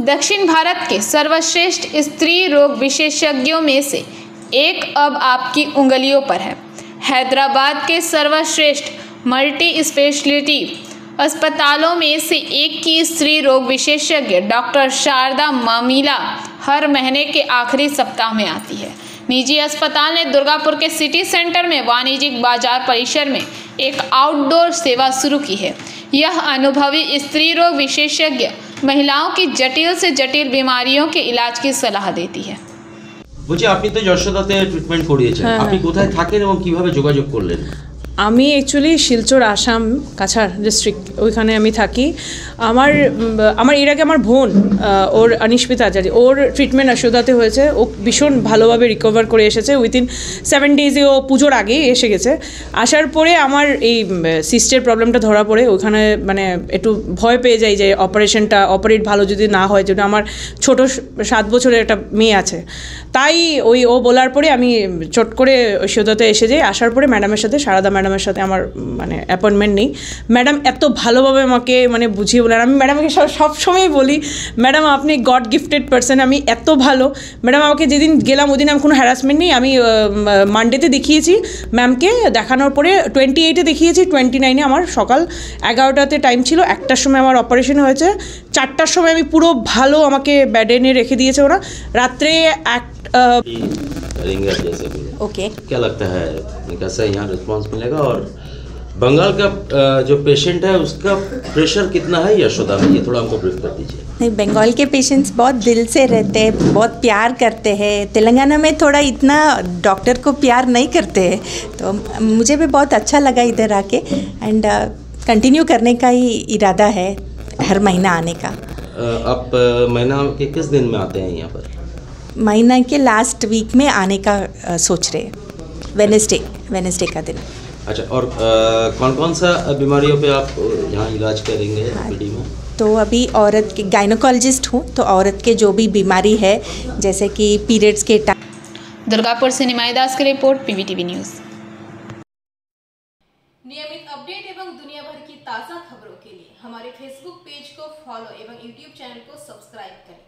दक्षिण भारत के सर्वश्रेष्ठ स्त्री रोग विशेषज्ञों में से एक अब आपकी उंगलियों पर है। हैदराबाद के सर्वश्रेष्ठ मल्टी स्पेशलिटी अस्पतालों में से एक की स्त्री रोग विशेषज्ञ डॉक्टर शारदा मामीला हर महीने के आखिरी सप्ताह में आती है। निजी अस्पताल ने दुर्गापुर के सिटी सेंटर में वाणिज्यिक बाजार परिसर में एक आउटडोर सेवा शुरू की है। यह अनुभवी स्त्री रोग विशेषज्ञ महिलाओं की जटिल से जटिल बीमारियों के इलाज की सलाह देती है। বলছি আপনি তো যশোদাতে ট্রিটমেন্ট করিয়েছেন, আপনি কোথায় থাকেন এবং কিভাবে যোগাযোগ করলেন? আমি অ্যাকচুয়ালি শিলচর আসাম কাছাড় ডিস্ট্রিক্ট ওইখানে আমি থাকি। আমার এর আগে আমার বোন ওর অনিষ্পিতা আচার্য ওর ট্রিটমেন্ট যশোদাতে হয়েছে। ও ভীষণ ভালোভাবে রিকভার করে এসেছে। উইদিন 7 ডেজে ও পুজোর আগেই এসে গেছে। আসার পরে আমার এই সিস্টের প্রবলেমটা ধরা পড়ে ওইখানে মানে একটু ভয় পেয়ে যাই যে অপারেট ভালো যদি না হয়, যেটা আমার ছোট 7 বছরের একটা মেয়ে আছে। তাই ও বলার পরে আমি চট করে যশোদাতে এসে যাই। আসার পরে ম্যাডামের সাথে শারদা ম্যাডামের সাথে আমার মানে অ্যাপয়েন্টমেন্ট নেই। ম্যাডাম এত ভালোভাবে আমাকে মানে বুঝিয়ে বলেন। আমি ম্যাডামকে সবসময় বলি, ম্যাডাম আপনি গড গিফটেড পারসন, আমি এত ভালো। ম্যাডাম আমাকে যেদিন গেলাম ওদিন আমি কোনো হ্যারাসমেন্ট নেই। আমি মানডেতে দেখিয়েছি ম্যামকে, দেখানোর পরে 28-এ দেখিয়েছি, 29-এ আমার সকাল 11টাতে টাইম ছিল। 1টার সময় আমার অপারেশন হয়েছে। 4টার সময় আমি পুরো ভালো, আমাকে বেডে এনে রেখে দিয়েছে ওরা। রাত্রে ओके क्या लगता है कैसा यहाँ रिस्पांस मिलेगा? और बंगाल का जो पेशेंट है उसका प्रेशर कितना है यशोदा में, ये थोड़ा हमको ब्रीफ कर दीजिए। नहीं, बंगाल के पेशेंट्स बहुत दिल से रहते हैं, बहुत प्यार करते हैं। तेलंगाना में थोड़ा इतना डॉक्टर को प्यार नहीं करते हैं, तो मुझे भी बहुत अच्छा लगा इधर आके। एंड कंटिन्यू करने का ही इरादा है हर महीना आने का। आप महीना के किस दिन में आते हैं यहाँ पर? महीना के लास्ट वीक में आने का सोच रहे हैं, वेडनेसडे का दिन। अच्छा, और कौन कौन सा बीमारियों पे आप यहाँ इलाज करेंगे पीडी में? तो अभी औरत के गायनोकोलॉजिस्ट हूँ, तो औरत के जो भी बीमारी है जैसे कि पीरियड्स के टाइम। दुर्गापुर से निमाई दास की रिपोर्ट, PVTV न्यूज़। नियमित अपडेट एवं दुनिया भर की ताज़ा खबरों के लिए हमारे फेसबुक पेज को फॉलो एवं यूट्यूब चैनल को सब्सक्राइब करें।